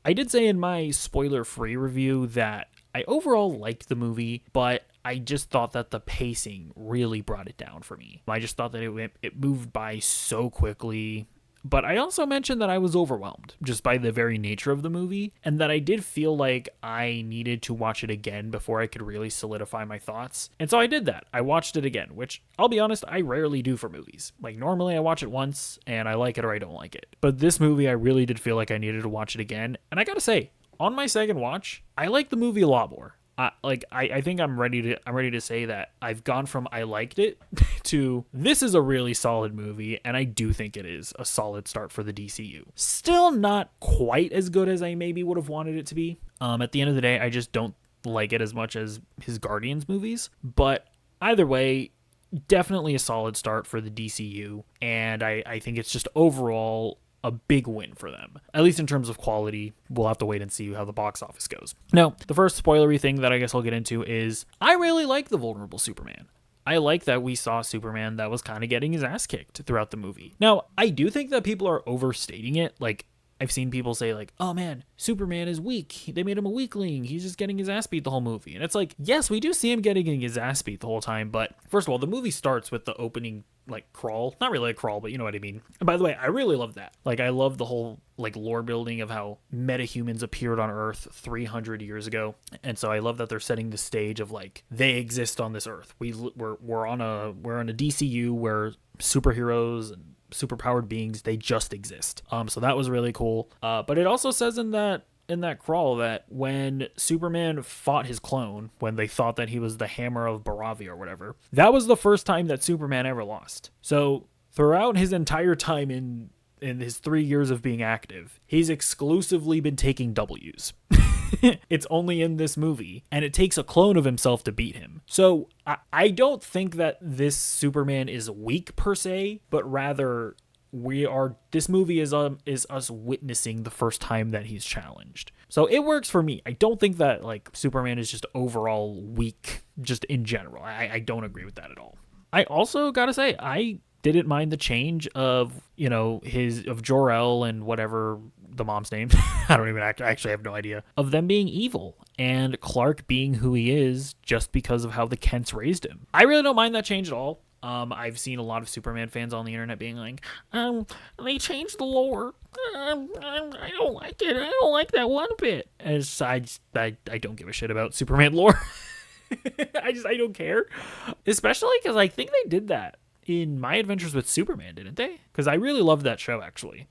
I did say in my spoiler-free review that I overall liked the movie, but I just thought that the pacing really brought it down for me. I just thought that it moved by so quickly. But I also mentioned that I was overwhelmed just by the very nature of the movie, and that I did feel like I needed to watch it again before I could really solidify my thoughts. And so I did that. I watched it again, which I'll be honest, I rarely do for movies. Like normally I watch it once and I like it or I don't like it. But this movie, I really did feel like I needed to watch it again. And I gotta say, on my second watch, I like the movie a lot more. I think I'm ready to say that I've gone from I liked it to this is a really solid movie, and I do think it is a solid start for the DCU. Still not quite as good as I maybe would have wanted it to be. At the end of the day, I just don't like it as much as his Guardians movies, but either way, definitely a solid start for the DCU, and I think it's just overall a big win for them. At least in terms of quality, we'll have to wait and see how the box office goes. Now, the first spoilery thing that I guess I'll get into is I really like the vulnerable Superman. I like that we saw Superman that was kind of getting his ass kicked throughout the movie. Now, I do think that people are overstating it. Like, I've seen people say like, oh man, Superman is weak. They made him a weakling. He's just getting his ass beat the whole movie. And it's like, yes, we do see him getting his ass beat the whole time. But first of all, the movie starts with the opening like crawl, not really a crawl, but you know what I mean. And by the way, I really love that. Like I love the whole like lore building of how metahumans appeared on Earth 300 years ago. And so I love that they're setting the stage of like they exist on this Earth. We're on a DCU where superheroes and superpowered beings, they just exist. So that was really cool. But it also says in that crawl that when Superman fought his clone, when they thought that he was the Hammer of Baravia or whatever, that was the first time that Superman ever lost. So throughout his entire time in his 3 years of being active, he's exclusively been taking W's. It's only in this movie, and it takes a clone of himself to beat him. So I don't think that this Superman is weak per se, but rather this movie is us witnessing the first time that he's challenged. So it works for me. I don't think that like Superman is just overall weak just in general. I don't agree with that at all. I also gotta say, I didn't mind the change of, you know, of Jor-El and whatever the mom's name. I don't even actually have no idea. Of them being evil and Clark being who he is just because of how the Kents raised him. I really don't mind that change at all. I've seen a lot of Superman fans on the internet being like, they changed the lore. I don't like it. I don't like that one bit. And I don't give a shit about Superman lore. I don't care. Especially because I think they did that in My Adventures with Superman, didn't they? Because I really loved that show, actually.